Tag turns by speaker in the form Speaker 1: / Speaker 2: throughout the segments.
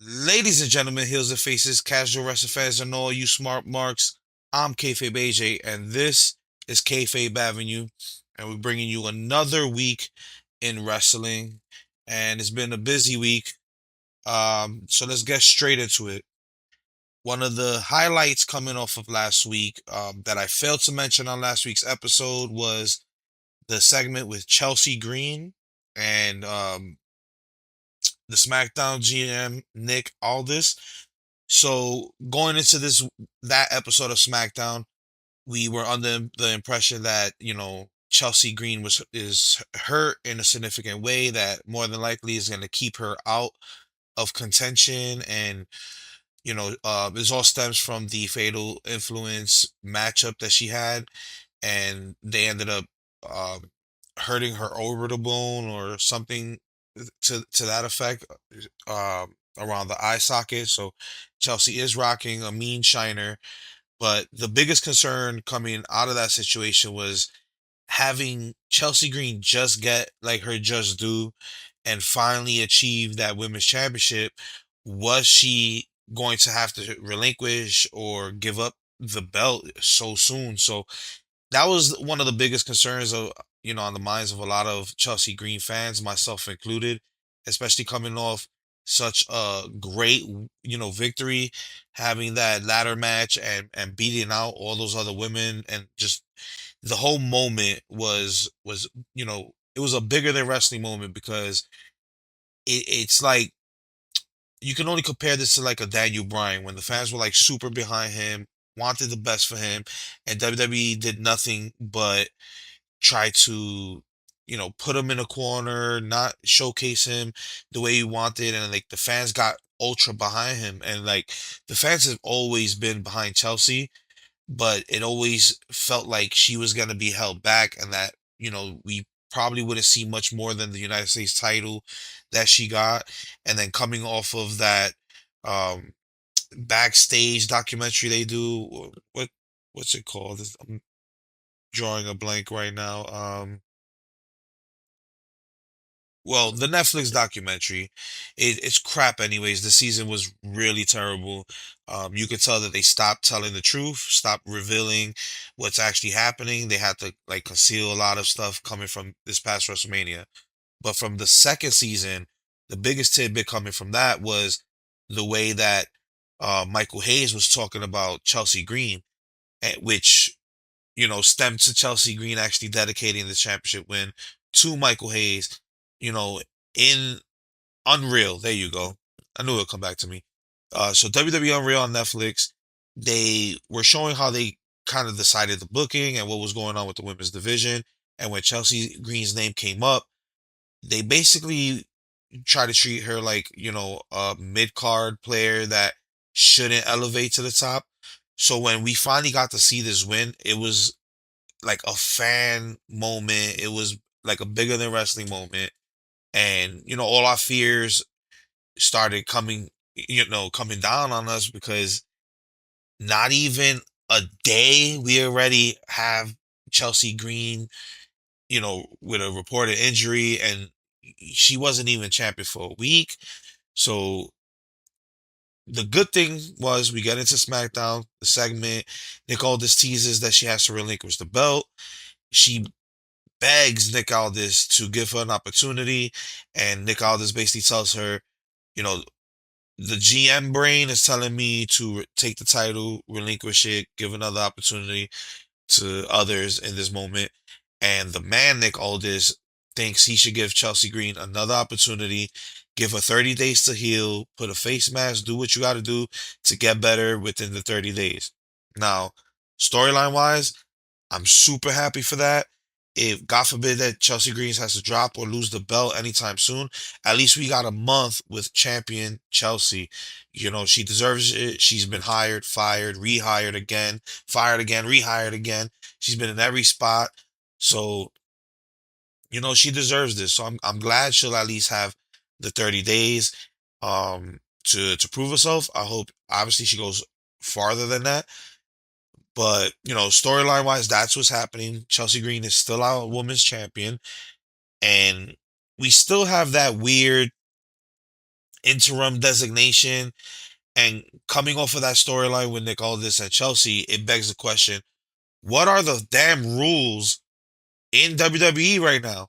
Speaker 1: Ladies and gentlemen, heels and faces, casual wrestling fans, and all you smart marks. I'm Kayfabe AJ, and this is Kayfabe Avenue, and we're bringing you another week in wrestling. And it's been a busy week, so let's get straight into it. One of the highlights coming off of last week that I failed to mention on last week's episode was the segment with Chelsea Green and the SmackDown GM Nick Aldis. So going into that episode of SmackDown, we were under the impression that Chelsea Green is hurt in a significant way that more than likely is going to keep her out of contention, and this all stems from the Fatal Influence matchup that she had, and they ended up um, hurting her orbital bone or something to that effect, around the eye socket. So Chelsea is rocking a mean shiner, but the biggest concern coming out of that situation was having Chelsea Green just get like her just due and finally achieve that women's championship. Was she going to have to relinquish or give up the belt so soon? So that was one of the biggest concerns of on the minds of a lot of Chelsea Green fans, myself included, especially coming off such a great victory, having that ladder match and beating out all those other women, and just the whole moment was it was a bigger than wrestling moment because it's like you can only compare this to like a Daniel Bryan when the fans were like super behind him, wanted the best for him, and WWE did nothing but try to put him in a corner, not showcase him the way he wanted, and like the fans got ultra behind him, and like the fans have always been behind Chelsea, but it always felt like she was going to be held back, and that we probably wouldn't see much more than the United States title that she got. And then coming off of that um backstage documentary they do, what's it called? I'm drawing a blank right now. Well, the Netflix documentary, it's crap anyways. The season was really terrible. You could tell that they stopped telling the truth, stopped revealing what's actually happening. They had to like conceal a lot of stuff coming from this past WrestleMania. But from the second season, the biggest tidbit coming from that was the way that Michael Hayes was talking about Chelsea Green, which stemmed to Chelsea Green actually dedicating the championship win to Michael Hayes, you know, in Unreal. There you go. I knew it'd come back to me. So WWE Unreal on Netflix, they were showing how they kind of decided the booking and what was going on with the women's division. And when Chelsea Green's name came up, they basically try to treat her like, a mid-card player that shouldn't elevate to the top. So when we finally got to see this win, it was like a fan moment. It was like a bigger than wrestling moment. And, all our fears started coming down on us because not even a day we already have Chelsea Green, with a reported injury, and she wasn't even champion for a week. So the good thing was we get into SmackDown, the segment. Nick Aldis teases that she has to relinquish the belt. She begs Nick Aldis to give her an opportunity, and Nick Aldis basically tells her, you know, the GM brain is telling me to take the title, relinquish it, give another opportunity to others in this moment. And the man, Nick Aldis, thinks he should give Chelsea Green another opportunity, give her 30 days to heal, put a face mask, do what you got to do to get better within the 30 days. Now, storyline wise, I'm super happy for that. If God forbid that Chelsea Greens has to drop or lose the belt anytime soon, at least we got a month with champion Chelsea. She deserves it. She's been hired, fired, rehired again, fired again, rehired again. She's been in every spot. So, she deserves this. So I'm glad she'll at least have the 30 days to prove herself. I hope obviously she goes farther than that. But, storyline wise, that's what's happening. Chelsea Green is still our women's champion. And we still have that weird interim designation. And coming off of that storyline with Nick Aldis and Chelsea, it begs the question, what are the damn rules in WWE right now?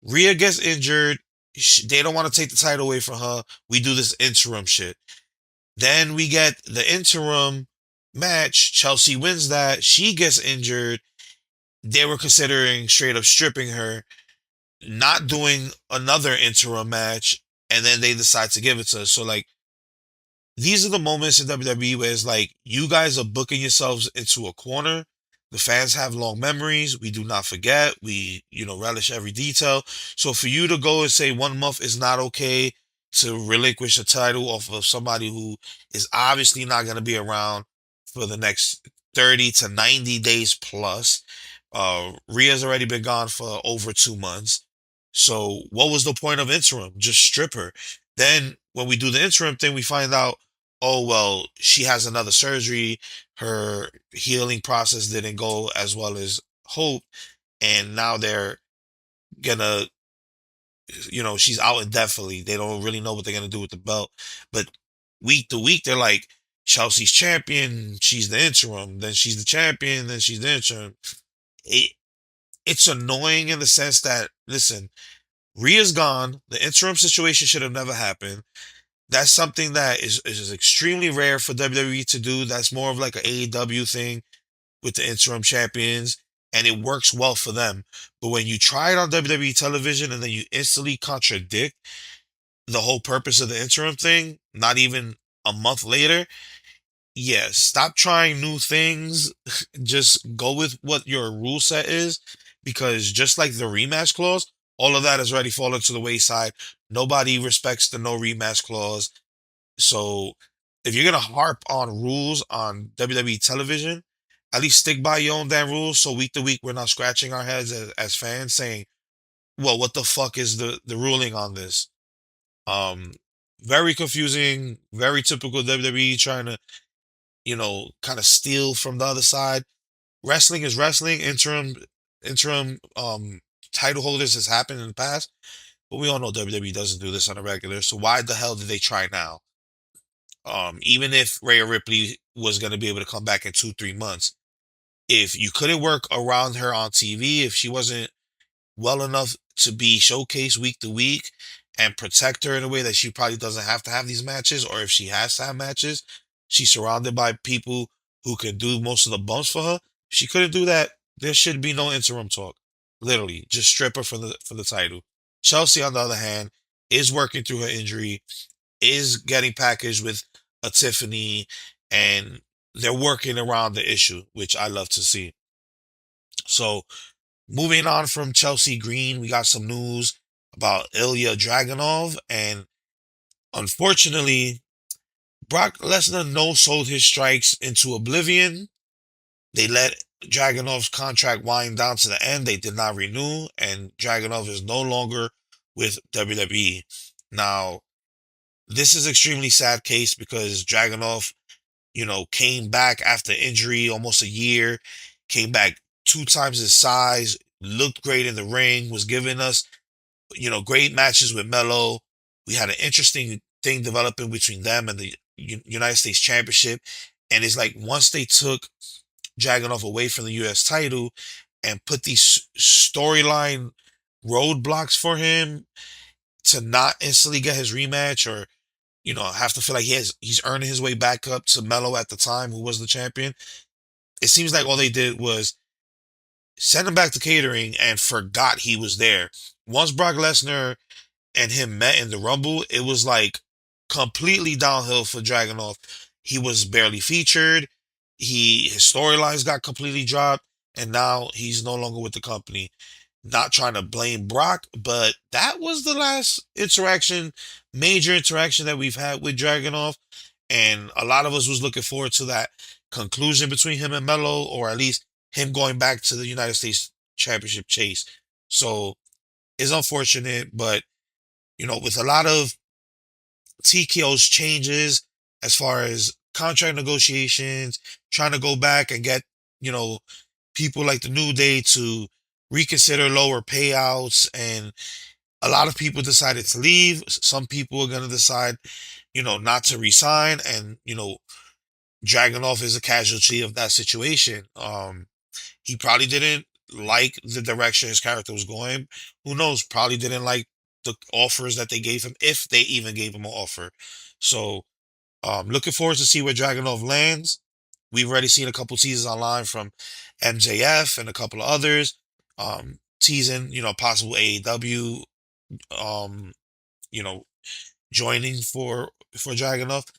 Speaker 1: Rhea gets injured. They don't want to take the title away from her. We do this interim shit. Then we get the interim match. Chelsea wins that. She gets injured. They were considering straight up stripping her, not doing another interim match, and then they decide to give it to her. So, like, these are the moments in WWE where it's like you guys are booking yourselves into a corner. The fans have long memories. We do not forget. We, relish every detail. So for you to go and say 1 month is not okay to relinquish a title off of somebody who is obviously not going to be around for the next 30 to 90 days plus. Rhea's already been gone for over 2 months. So what was the point of interim? Just strip her. Then when we do the interim thing, we find out, oh, well, she has another surgery. Her healing process didn't go as well as hoped. And now they're gonna, she's out indefinitely. They don't really know what they're gonna do with the belt. But week to week, they're like, Chelsea's champion, she's the interim, then she's the champion, then she's the interim. It, it's annoying in the sense that, listen, Rhea's gone. The interim situation should have never happened. That's something that is extremely rare for WWE to do. That's more of like an AEW thing with the interim champions, and it works well for them. But when you try it on WWE television and then you instantly contradict the whole purpose of the interim thing, not even a month later, yeah, stop trying new things. Just go with what your rule set is, because just like the rematch clause, all of that has already fallen to the wayside. Nobody respects the no rematch clause. So if you're gonna harp on rules on WWE television, at least stick by your own damn rules. So week to week, we're not scratching our heads as fans saying, "Well, what the fuck is the ruling on this?" Um, Very confusing, very typical WWE trying to, kind of steal from the other side. Wrestling is wrestling. Interim title holders has happened in the past, but we all know WWE doesn't do this on a regular. So why the hell did they try now? Even if Rhea Ripley was going to be able to come back in 2, 3 months, if you couldn't work around her on TV, if she wasn't well enough to be showcased week to week and protect her in a way that she probably doesn't have to have these matches, or if she has to have matches, she's surrounded by people who can do most of the bumps for her. If she couldn't do that, there should be no interim talk. Literally, just strip her for the title. Chelsea, on the other hand, is working through her injury, is getting packaged with a Tiffany, and they're working around the issue, which I love to see. So, moving on from Chelsea Green, we got some news about Ilya Dragunov, and unfortunately, Brock Lesnar no-sold his strikes into oblivion. They let Dragunov's contract wind down to the end. They did not renew, and Dragunov is no longer with WWE. Now, this is extremely sad case because Dragunov, came back after injury almost a year, came back 2 times his size, looked great in the ring, was giving us, great matches with Melo. We had an interesting thing developing between them and the United States Championship. And it's like once they took Dragunov away from the US title and put these storyline roadblocks for him to not instantly get his rematch, or have to feel like he's earning his way back up to Melo at the time, who was the champion. It seems like all they did was send him back to catering and forgot he was there. Once Brock Lesnar and him met in the Rumble, it was like completely downhill for Dragunov. He was barely featured. His storylines got completely dropped, and now he's no longer with the company. Not trying to blame Brock, but that was the last major interaction that we've had with Dragunov, and a lot of us was looking forward to that conclusion between him and Melo, or at least him going back to the United States Championship chase. So it's unfortunate, but with a lot of TKO's changes as far as contract negotiations, trying to go back and get, you know, people like the New Day to reconsider lower payouts and A lot of people decided to leave. Some people are going to decide, not to resign, and Dragunov is a casualty of that situation. He probably didn't like the direction his character was going. Who knows? Probably didn't like the offers that they gave him, if they even gave him an offer. So, looking forward to see where Dragunov lands. We've already seen a couple teasers online from MJF and a couple of others, teasing, possible AEW, um, you know, joining for Dragunov.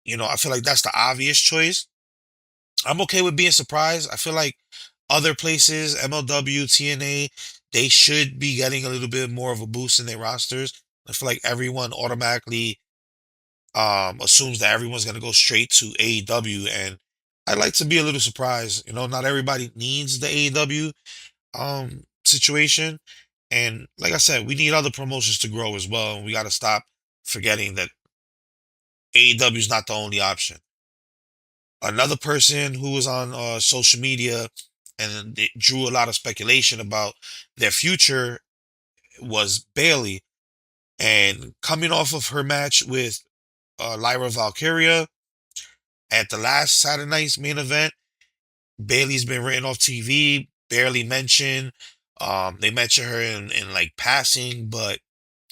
Speaker 1: I feel like that's the obvious choice. I'm okay with being surprised. I feel like other places, MLW, TNA, they should be getting a little bit more of a boost in their rosters. I feel like everyone automatically assumes that everyone's gonna go straight to AEW, and I like to be a little surprised. Not everybody needs the AEW situation. And like I said, we need other promotions to grow as well. And we gotta stop forgetting that AEW is not the only option. Another person who was on social media and it drew a lot of speculation about their future was Bayley. And coming off of her match with Lyra Valkyria at the last Saturday night's main event, Bayley's been written off TV, barely mentioned. They mention her in like passing, but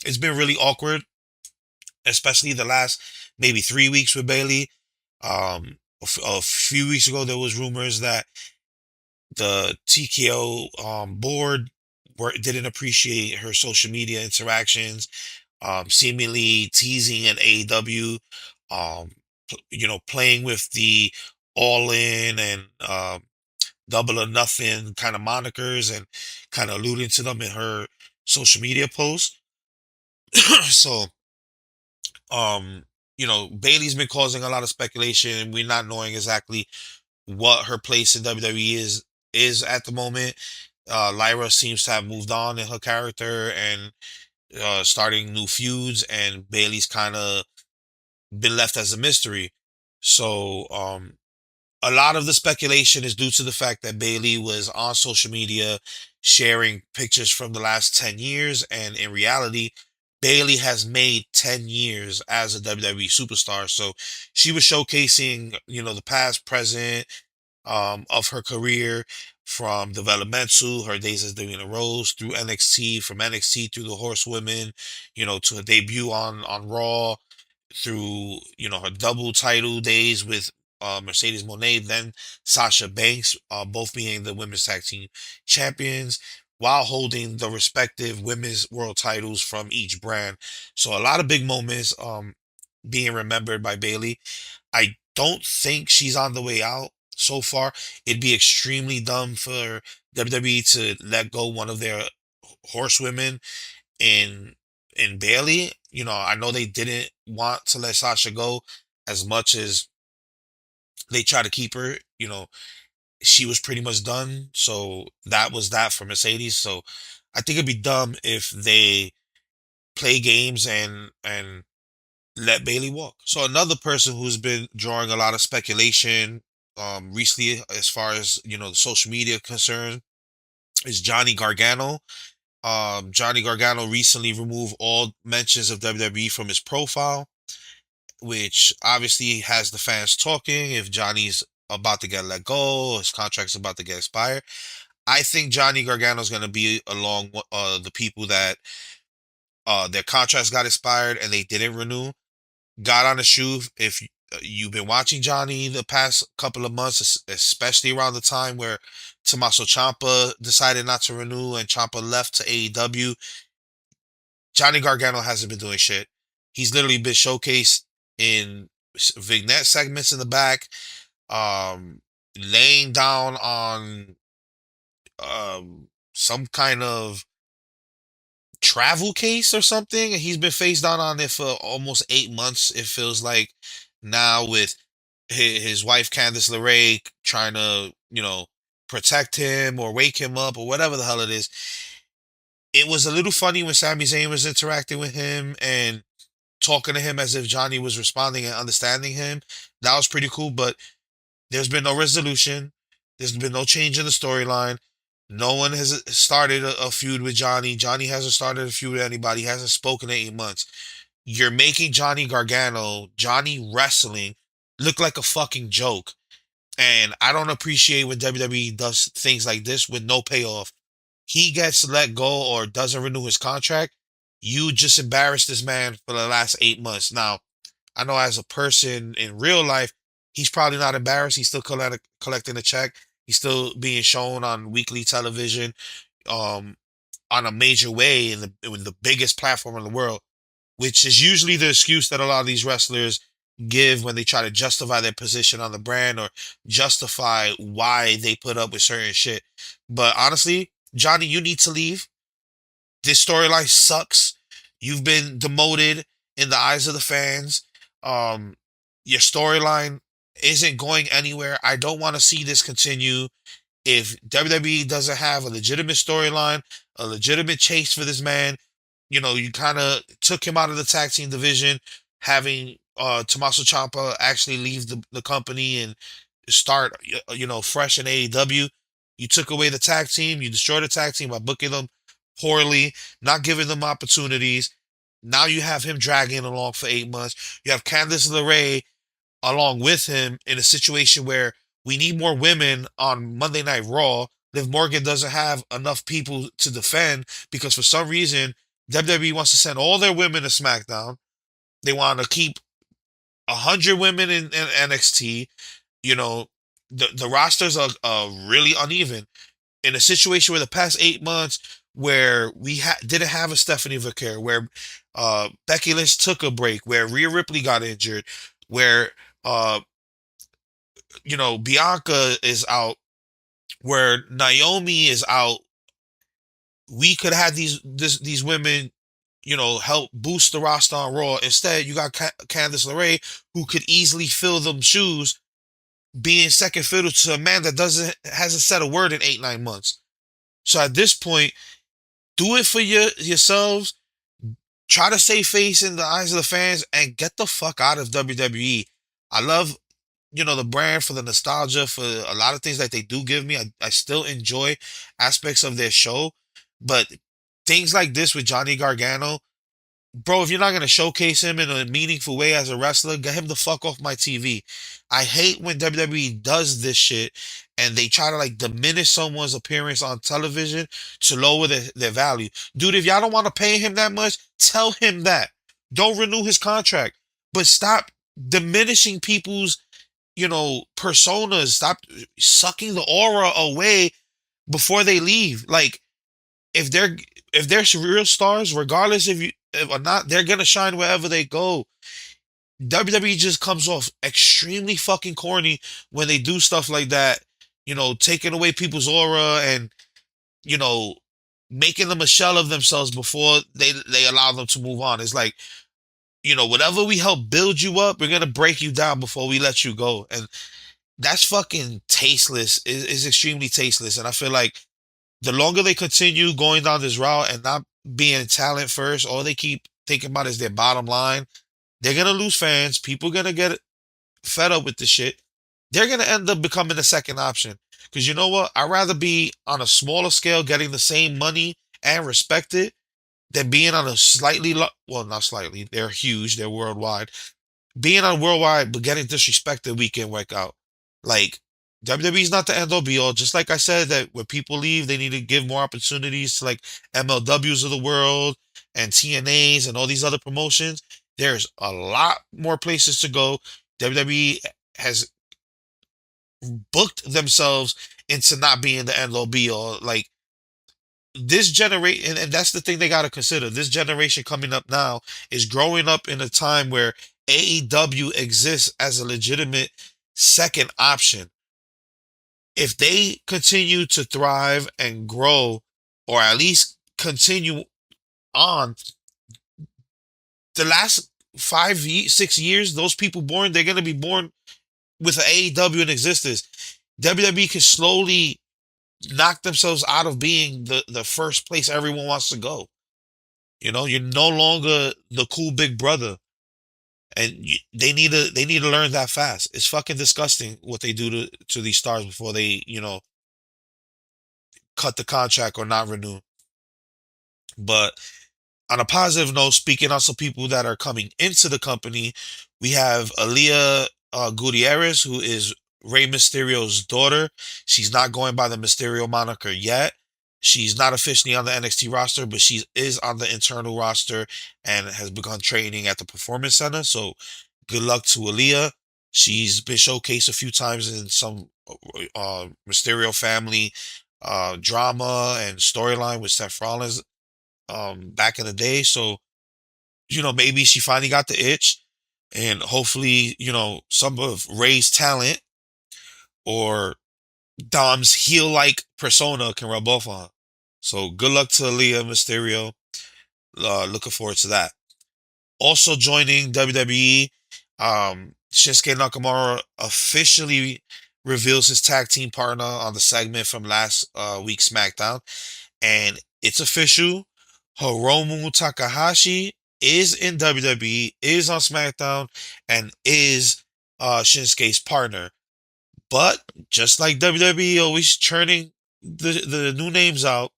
Speaker 1: it's been really awkward, especially the last maybe 3 weeks with Bayley. A few weeks ago, there was rumors that the TKO board didn't appreciate her social media interactions, seemingly teasing an AEW, playing with the all in and double or nothing kind of monikers and kind of alluding to them in her social media posts. So, um, Bailey's been causing a lot of speculation, and we're not knowing exactly what her place in WWE is at the moment. Lyra seems to have moved on in her character and starting new feuds, and Bailey's kind of been left as a mystery. So, a lot of the speculation is due to the fact that Bayley was on social media sharing pictures from the last 10 years. And in reality, Bayley has made 10 years as a WWE superstar. So she was showcasing, the past, present, of her career, from developmental, her days as Davina Rose, through NXT, from NXT through the Horsewomen, to her debut on Raw, through her double title days with Mercedes Moné, then Sasha Banks, both being the women's tag team champions, while holding the respective women's world titles from each brand. So a lot of big moments being remembered by Bayley. I don't think she's on the way out so far. It'd be extremely dumb for WWE to let go one of their horsewomen in Bailey. I know they didn't want to let Sasha go as much as they try to keep her. She was pretty much done. So that was that for Mercedes. So I think it'd be dumb if they play games and let Bailey walk. So another person who's been drawing a lot of speculation recently, as far as the social media concerned, is Johnny Gargano. Johnny Gargano recently removed all mentions of WWE from his profile, which obviously has the fans talking. If Johnny's about to get let go, his contract's about to get expired. I think Johnny Gargano is going to be along the people that their contracts got expired and they didn't renew. God on the truth, if you've been watching Johnny the past couple of months, especially around the time where Tommaso Ciampa decided not to renew and Ciampa left to AEW, Johnny Gargano hasn't been doing shit. He's literally been showcased in vignette segments in the back, um, laying down on some kind of travel case or something, and he's been face down on it for almost 8 months. It feels like now, with his wife Candice LeRae trying to, protect him or wake him up or whatever the hell it is. It was a little funny when Sami Zayn was interacting with him and talking to him as if Johnny was responding and understanding him. That was pretty cool, but there's been no resolution. There's been no change in the storyline. No one has started a feud with Johnny. Johnny hasn't started a feud with anybody. He hasn't spoken in 8 months. You're making Johnny Gargano, Johnny Wrestling, look like a fucking joke. And I don't appreciate when WWE does things like this with no payoff. He gets let go or doesn't renew his contract. You just embarrassed this man for the last 8 months. Now, I know as a person in real life, he's probably not embarrassed. He's still collecting a check. He's still being shown on weekly television, um, on a major way in the biggest platform in the world, which is usually the excuse that a lot of these wrestlers give when they try to justify their position on the brand or justify why they put up with certain shit. But honestly, Johnny, you need to leave. This storyline sucks. You've been demoted in the eyes of the fans. Um, your storyline isn't going anywhere. I don't want to see this continue. If WWE doesn't have a legitimate storyline, a legitimate chase for this man, you kind of took him out of the tag team division, having Tommaso Ciampa actually leave the company and start, fresh in AEW. You took away the tag team. You destroyed the tag team by booking them poorly, not giving them opportunities. Now you have him dragging along for 8 months. You have Candice LeRae along with him in a situation where we need more women on Monday Night Raw. Liv Morgan doesn't have enough people to defend because for some reason WWE wants to send all their women to SmackDown. They want to keep 100 women in NXT. You know, the rosters are really uneven in a situation where the past 8 months where we didn't have a Stephanie Vaquer, where Becky Lynch took a break, where Rhea Ripley got injured, where uh, Bianca is out, where Naomi is out. We could have these women, help boost the roster on Raw. Instead, you got Candice LeRae, who could easily fill them shoes, being second fiddle to a man that hasn't said a word in 8 9 months. So at this point, do it for yourselves. Try to save face in the eyes of the fans and get the fuck out of WWE. I love, the brand for the nostalgia, for a lot of things that they do give me. I still enjoy aspects of their show, but things like this with Johnny Gargano, bro, if you're not gonna showcase him in a meaningful way as a wrestler, get him the fuck off my TV. I hate when WWE does this shit and they try to like diminish someone's appearance on television to lower their value. Dude, if y'all don't want to pay him that much, tell him that. Don't renew his contract. But stop diminishing people's, personas. Stop sucking the aura away before they leave. Like, if they're real stars, regardless if or not, they're gonna shine wherever they go. WWE just comes off extremely fucking corny when they do stuff like that. Taking away people's aura and you know making them a shell of themselves before they allow them to move on. It's like, whatever we help build you up, we're gonna break you down before we let you go, and that's fucking tasteless. Is extremely tasteless, and I feel like the longer they continue going down this route and not being talent first, all they keep thinking about is their bottom line, they're gonna lose fans. People gonna get fed up with this shit. They're gonna end up becoming the second option. Because you know what? I'd rather be on a smaller scale, getting the same money and respected, than being on a well, not slightly. They're huge. They're worldwide, being on worldwide but getting disrespected week in, week out. Like, WWE's not the end all be all. Just like I said, that when people leave, they need to give more opportunities to like MLWs of the world and TNAs and all these other promotions. There's a lot more places to go. WWE has booked themselves into not being the end all be all. Like, this generation, and that's the thing they got to consider. This generation coming up now is growing up in a time where AEW exists as a legitimate second option. If they continue to thrive and grow, or at least continue on, the last 6 years, those people born, they're going to be born with an AEW in existence. WWE can slowly knock themselves out of being the first place everyone wants to go. You're no longer the cool big brother, and they need to learn that fast. It's fucking disgusting what they do to these stars before they cut the contract or not renew. But on a positive note, speaking on some people that are coming into the company, we have Aaliyah Gutierrez, who is Rey Mysterio's daughter. She's not going by the Mysterio moniker yet. She's not officially on the NXT roster, but she is on the internal roster and has begun training at the Performance Center. So good luck to Aaliyah. She's been showcased a few times in some Mysterio family drama and storyline with Seth Rollins back in the day. So, maybe she finally got the itch and hopefully, some of Ray's talent or Dom's heel like persona can rub off on her. So good luck to Aaliyah Mysterio. Looking forward to that. Also joining WWE, Shinsuke Nakamura officially reveals his tag team partner on the segment from last week's SmackDown. And it's official. Hiromu Takahashi is in WWE, is on SmackDown, and is Shinsuke's partner. But just like WWE always churning the new names out,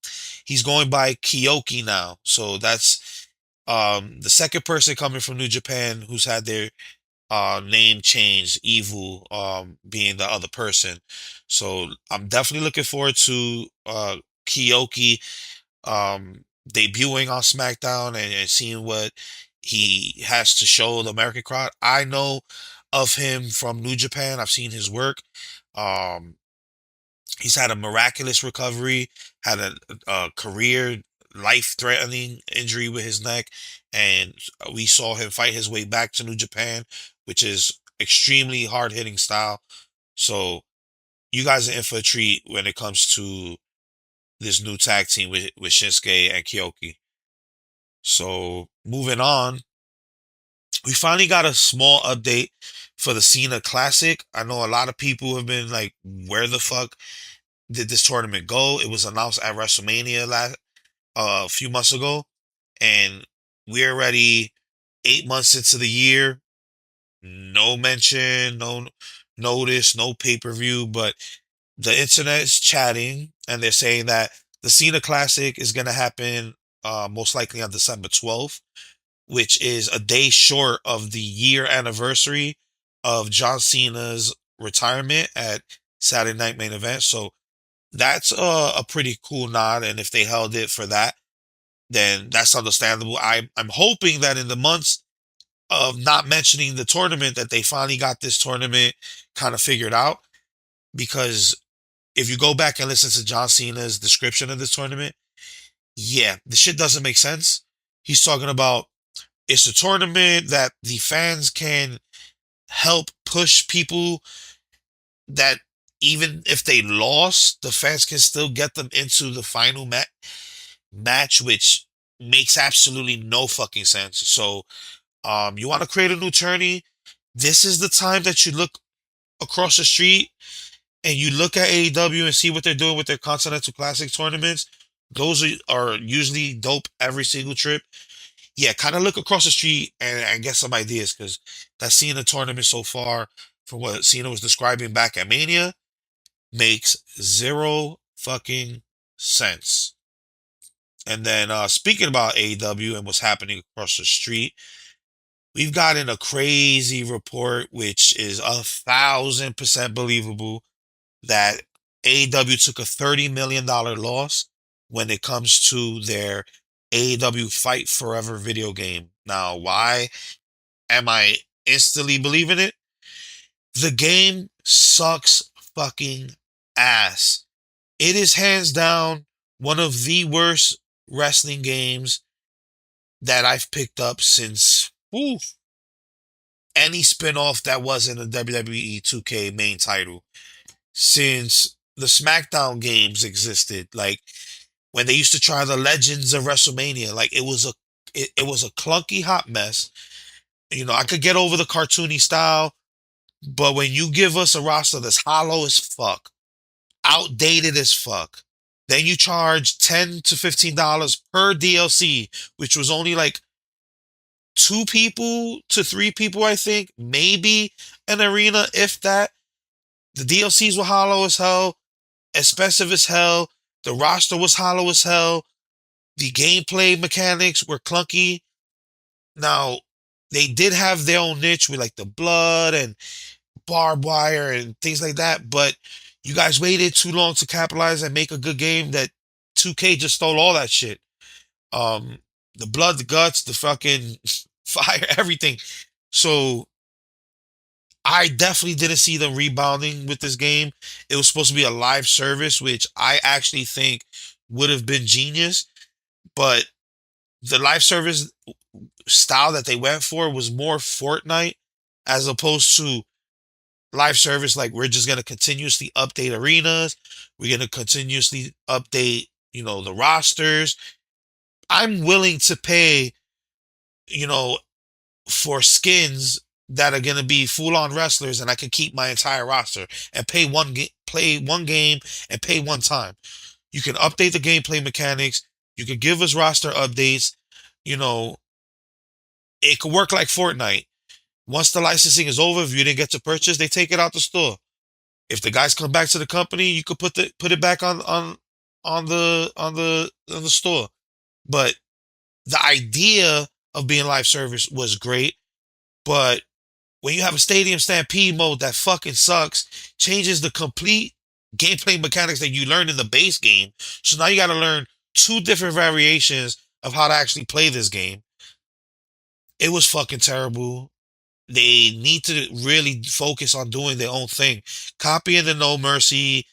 Speaker 1: he's going by Kyoki now. So that's the second person coming from New Japan who's had their name changed, Evil being the other person. So I'm definitely looking forward to Kyoki debuting on SmackDown and seeing what he has to show the American crowd. I know of him from New Japan. I've seen his work. Um, he's had a miraculous recovery, had a career life-threatening injury with his neck, and we saw him fight his way back to New Japan, which is extremely hard-hitting style. So you guys are in for a treat when it comes to this new tag team with Shinsuke and Kyoki. So moving on, we finally got a small update for the Cena Classic. I know a lot of people have been like, where the fuck did this tournament go? It was announced at WrestleMania a few months ago, and we're already 8 months into the year. No mention, no notice, no pay-per-view, but the internet is chatting and they're saying that the Cena Classic is going to happen most likely on December 12th, which is a day short of the year anniversary of John Cena's retirement at Saturday Night Main Event. So that's a pretty cool nod. And if they held it for that, then that's understandable. I'm hoping that in the months of not mentioning the tournament, that they finally got this tournament kind of figured out. Because if you go back and listen to John Cena's description of this tournament, yeah, the shit doesn't make sense. He's talking about it's a tournament that the fans can help push people that even if they lost, the fans can still get them into the final match, which makes absolutely no fucking sense. So, you want to create a new tourney? This is the time that you look across the street and you look at AEW and see what they're doing with their Continental Classic tournaments. Those are usually dope every single trip. Yeah, kind of look across the street and get some ideas, because that Cena tournament so far, from what Cena was describing back at Mania, makes zero fucking sense. And then speaking about AEW and what's happening across the street, we've gotten a crazy report, which is 1,000% believable, that AEW took a $30 million loss when it comes to their AEW Fight Forever video game. Now, why am I instantly believing it? The game sucks fucking ass. It is hands down one of the worst wrestling games that I've picked up since any spinoff that wasn't a WWE 2K main title. Since the SmackDown games existed, like when they used to try the Legends of WrestleMania, like it was a clunky hot mess. I could get over the cartoony style, but when you give us a roster that's hollow as fuck, outdated as fuck, then you charge $10 to $15 per DLC, which was only like 2 people to 3 people, I think, maybe an arena, if that. The DLCs were hollow as hell, expensive as hell. The roster was hollow as hell. The gameplay mechanics were clunky. Now, they did have their own niche with like the blood and barbed wire and things like that, but you guys waited too long to capitalize and make a good game that 2K just stole all that shit. Um, the blood, the guts, the fucking fire, everything. So I definitely didn't see them rebounding with this game. It was supposed to be a live service, which I actually think would have been genius, but the live service style that they went for was more Fortnite as opposed to live service. Like, we're just going to continuously update arenas. We're going to continuously update, the rosters. I'm willing to pay, you know, for skins that are going to be full on wrestlers, and I can keep my entire roster and play one game and pay one time. You can update the gameplay mechanics. You can give us roster updates. You know, it could work like Fortnite. Once the licensing is over, if you didn't get to purchase, they take it out the store. If the guys come back to the company, you could put it back on the store. But the idea of being live service was great. But when you have a stadium stampede mode that fucking sucks, changes the complete gameplay mechanics that you learned in the base game. So now you got to learn two different variations of how to actually play this game. It was fucking terrible. They need to really focus on doing their own thing. Copying the No Mercy,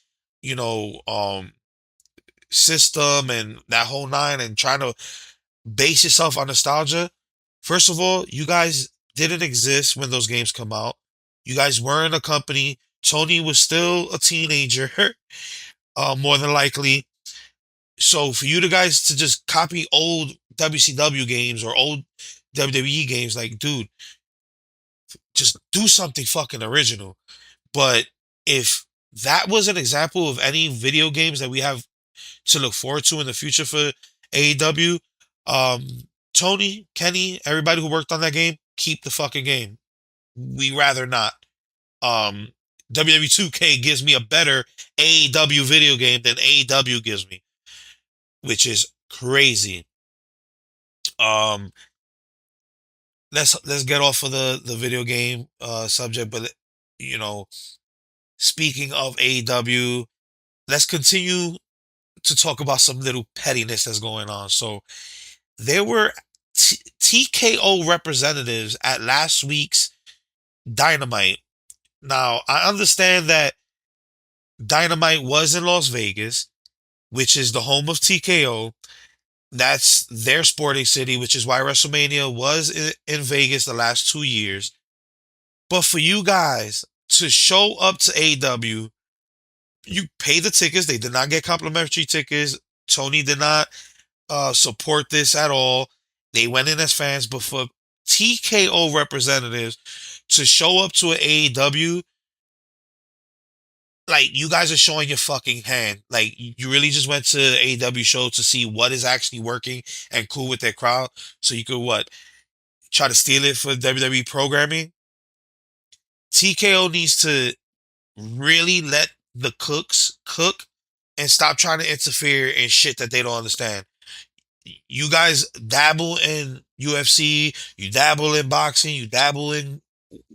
Speaker 1: you know, um, system and that whole nine and trying to base yourself on nostalgia. First of all, you guys didn't exist when those games come out. You guys weren't a company. Tony was still a teenager, more than likely. So for you to guys to just copy old WCW games or old WWE games, like, dude, just do something fucking original. But if that was an example of any video games that we have to look forward to in the future for AEW, um, Tony, Kenny, everybody who worked on that game, keep the fucking game. We rather not. WWE 2K gives me a better AEW video game than AEW gives me, which is crazy. Um, let's get off of the video game subject, but you know, speaking of AEW, let's continue to talk about some little pettiness that's going on. So there were TKO representatives at last week's Dynamite. Now, I understand that Dynamite was in Las Vegas, which is the home of TKO. That's their sporting city, which is why WrestleMania was in Vegas the last 2 years. But for you guys to show up to AEW, you pay the tickets. They did not get complimentary tickets. Tony did not support this at all. They went in as fans, but for TKO representatives to show up to an AEW, like, you guys are showing your fucking hand. Like, you really just went to AEW show to see what is actually working and cool with their crowd, so you could what, try to steal it for WWE programming. TKO needs to really let the cooks cook and stop trying to interfere in shit that they don't understand. You guys dabble in UFC, you dabble in boxing, you dabble in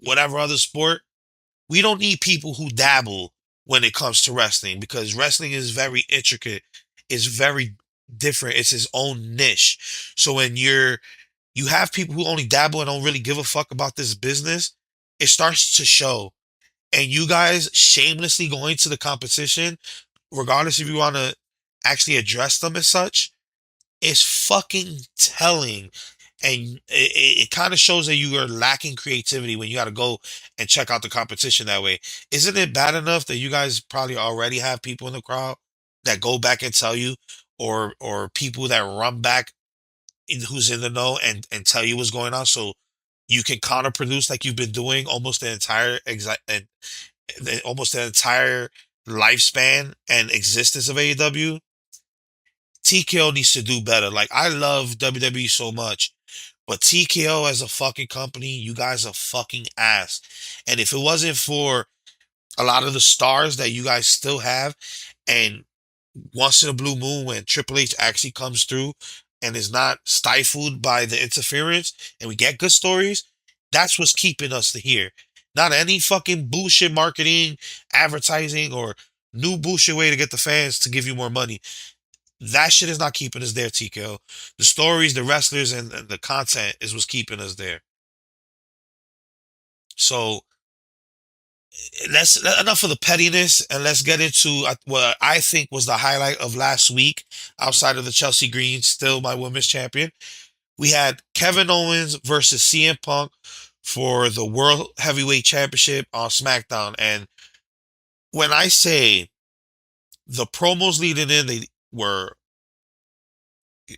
Speaker 1: whatever other sport. We don't need people who dabble when it comes to wrestling, because wrestling is very intricate. It's very different. It's its own niche. So when you have people who only dabble and don't really give a fuck about this business, it starts to show. And you guys shamelessly going to the competition, regardless if you want to actually address them as such, is fucking telling. And it kind of shows that you are lacking creativity when you got to go and check out the competition that way. Isn't it bad enough that you guys probably already have people in the crowd that go back and tell you, or people that run back who's in the know and tell you what's going on, so you can counter produce like you've been doing almost the entire lifespan and existence of AEW? TKO needs to do better. Like, I love WWE so much, but TKO as a fucking company, you guys are fucking ass. And if it wasn't for a lot of the stars that you guys still have, and once in a blue moon when Triple H actually comes through and is not stifled by the interference and we get good stories, that's what's keeping us here. Not any fucking bullshit marketing, advertising, or new bullshit way to get the fans to give you more money. That shit is not keeping us there, TKO. The stories, the wrestlers, and the content is what's keeping us there. So let's enough of the pettiness and let's get into what I think was the highlight of last week outside of the Chelsea Green, still my women's champion. We had Kevin Owens versus CM Punk for the World Heavyweight Championship on SmackDown. And when I say the promos leading in, they were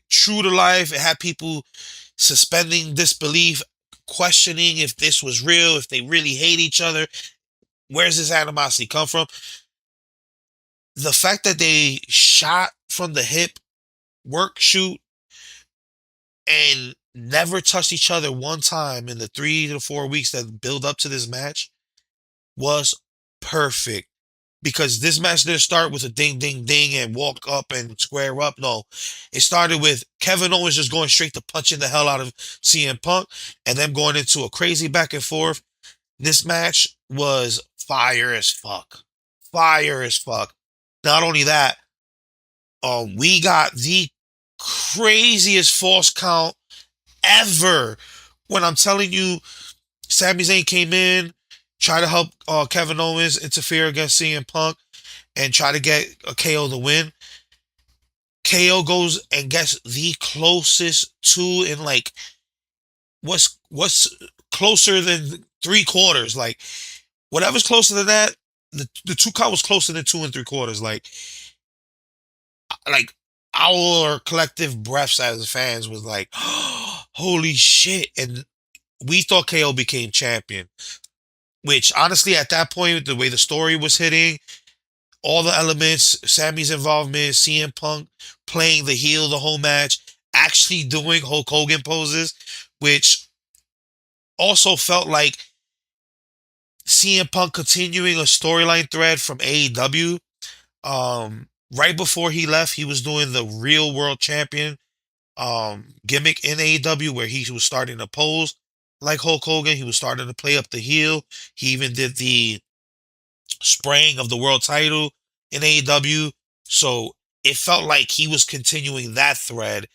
Speaker 1: true to life. It had people suspending disbelief, questioning if this was real, if they really hate each other. Where's this animosity come from? The fact that they shot from the hip, work shoot, and never touched each other one time in the 3 to 4 weeks that build up to this match was perfect. Because this match didn't start with a ding, ding, ding and walk up and square up. No, it started with Kevin Owens just going straight to punching the hell out of CM Punk and them going into a crazy back and forth. This match was fire as fuck. Fire as fuck. Not only that, we got the craziest false count ever. When I'm telling you, Sami Zayn came in, tried to help Kevin Owens interfere against CM Punk, and try to get a KO to win. KO goes and gets the closest to in like what's closer than 3/4. Like whatever's closer than that, the 2 count was closer than 2 3/4. Like our collective breaths as fans was like, holy shit. And we thought KO became champion, which honestly, at that point, the way the story was hitting, all the elements, Sammy's involvement, CM Punk playing the heel the whole match, actually doing Hulk Hogan poses, which also felt like CM Punk continuing a storyline thread from AEW. Right before he left, he was doing the real world champion gimmick in AEW where he was starting to pose like Hulk Hogan. He was starting to play up the heel. He even did the spraying of the world title in AEW. So it felt like he was continuing that thread.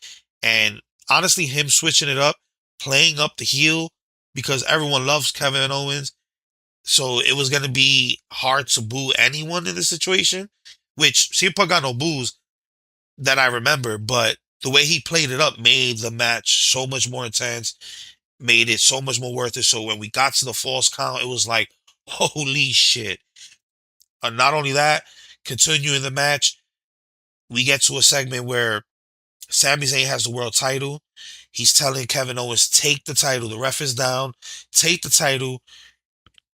Speaker 1: And honestly, him switching it up, playing up the heel because everyone loves Kevin Owens. So it was going to be hard to boo anyone in this situation, which CM Punk got no boos that I remember, but the way he played it up made the match so much more intense, made it so much more worth it. So when we got to the false count, it was like, holy shit. Not only that, continuing the match, we get to a segment where Sami Zayn has the world title. He's telling Kevin Owens, take the title. The ref is down. Take the title.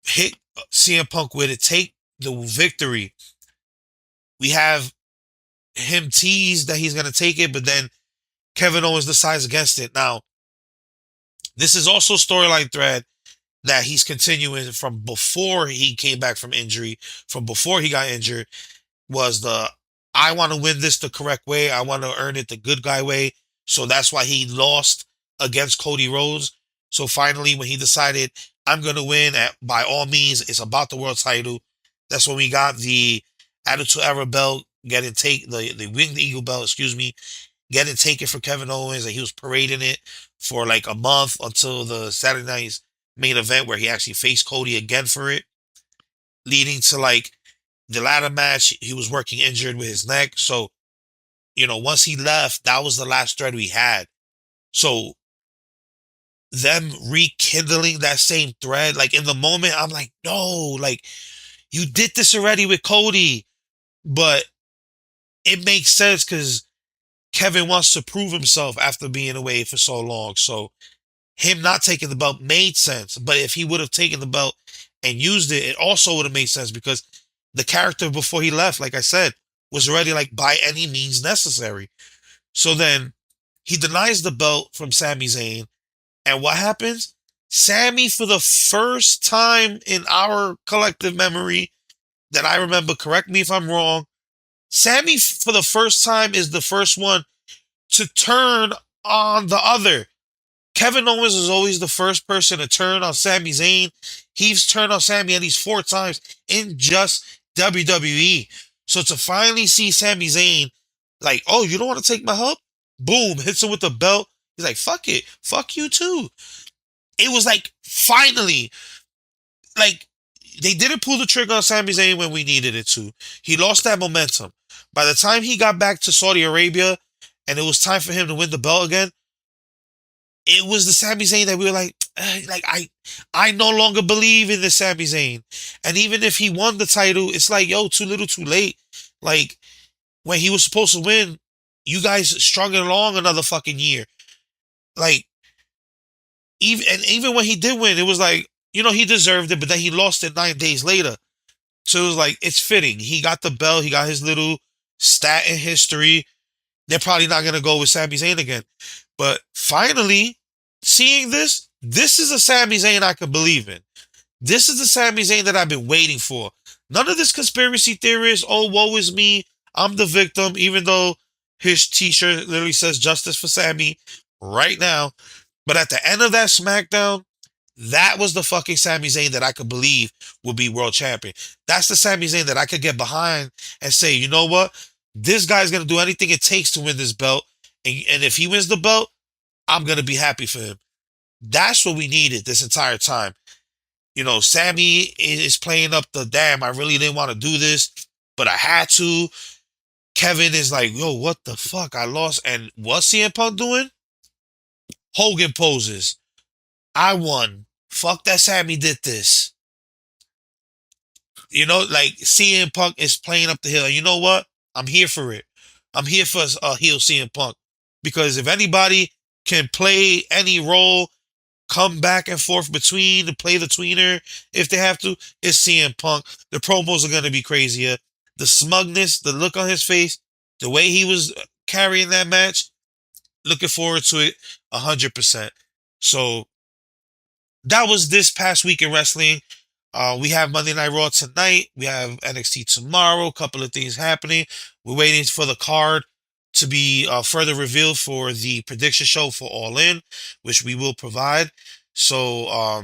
Speaker 1: Hit CM Punk with it. Take the victory. We have him tease that he's going to take it, but then Kevin Owens decides against it. Now, this is also a storyline thread that he's continuing from before he came back from injury, from before he got injured, was the I want to win this the correct way. I want to earn it the good guy way. So that's why he lost against Cody Rhodes. So finally, when he decided, I'm going to win by all means, it's about the world title. That's when we got the Attitude Era belt, the Winged Eagle belt, excuse me, getting taken for Kevin Owens, and he was parading it for like a month until the Saturday night's main event where he actually faced Cody again for it, leading to like the ladder match. He was working injured with his neck. So, once he left, that was the last thread we had. So them rekindling that same thread, like in the moment, I'm like, no, like you did this already with Cody, but it makes sense because Kevin wants to prove himself after being away for so long. So him not taking the belt made sense. But if he would have taken the belt and used it, it also would have made sense because the character before he left, like I said, was already like by any means necessary. So then he denies the belt from Sami Zayn. And what happens? Sami, for the first time in our collective memory that I remember, correct me if I'm wrong, Sammy, for the first time, is the first one to turn on the other. Kevin Owens is always the first person to turn on Sami Zayn. He's turned on Sami at least 4 times in just WWE. So to finally see Sami Zayn, like, oh, you don't want to take my help? Boom, hits him with the belt. He's like, fuck it. Fuck you too. It was like, finally, like, they didn't pull the trigger on Sami Zayn when we needed it to. He lost that momentum. By the time he got back to Saudi Arabia and it was time for him to win the belt again, it was the Sami Zayn that we were like, I no longer believe in the Sami Zayn. And even if he won the title, it's like, yo, too little, too late. Like, when he was supposed to win, you guys strung it along another fucking year. Like, even when he did win, it was like, he deserved it, but then he lost it 9 days later. So it was like, it's fitting. He got the belt, he got his little stat in history. They're probably not gonna go with Sami Zayn again. But finally, seeing this is a Sami Zayn I can believe in. This is the Sami Zayn that I've been waiting for. None of this conspiracy theorist, oh, woe is me, I'm the victim, even though his t-shirt literally says justice for Sami right now. But at the end of that SmackDown, that was the fucking Sami Zayn that I could believe would be world champion. That's the Sami Zayn that I could get behind and say, you know what? This guy's going to do anything it takes to win this belt. And if he wins the belt, I'm going to be happy for him. That's what we needed this entire time. Sammy is playing up the damn, I really didn't want to do this, but I had to. Kevin is like, yo, what the fuck? I lost. And what's CM Punk doing? Hogan poses. I won. Fuck that Sammy did this. Like CM Punk is playing up the hill. And you know what? I'm here for it. I'm here for heel CM Punk. Because if anybody can play any role, come back and forth between, to play the tweener if they have to, it's CM Punk. The promos are going to be crazier. The smugness, the look on his face, the way he was carrying that match, looking forward to it 100%. So that was this past week in wrestling. We have Monday Night Raw tonight. We have NXT tomorrow. A couple of things happening. We're waiting for the card to be further revealed for the prediction show for All In, which we will provide. So,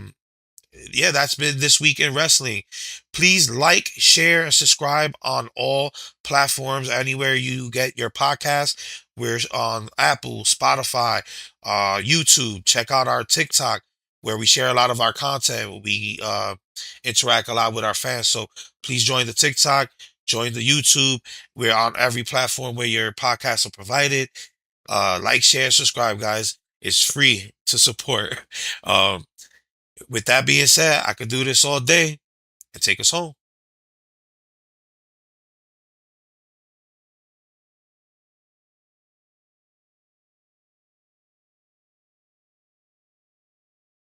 Speaker 1: yeah, that's been this week in wrestling. Please like, share, and subscribe on all platforms, anywhere you get your podcast. We're on Apple, Spotify, YouTube. Check out our TikTok, where we share a lot of our content. We interact a lot with our fans. So please join the TikTok, join the YouTube. We're on every platform where your podcasts are provided. Like, share, subscribe, guys. It's free to support. With that being said, I could do this all day and take us home.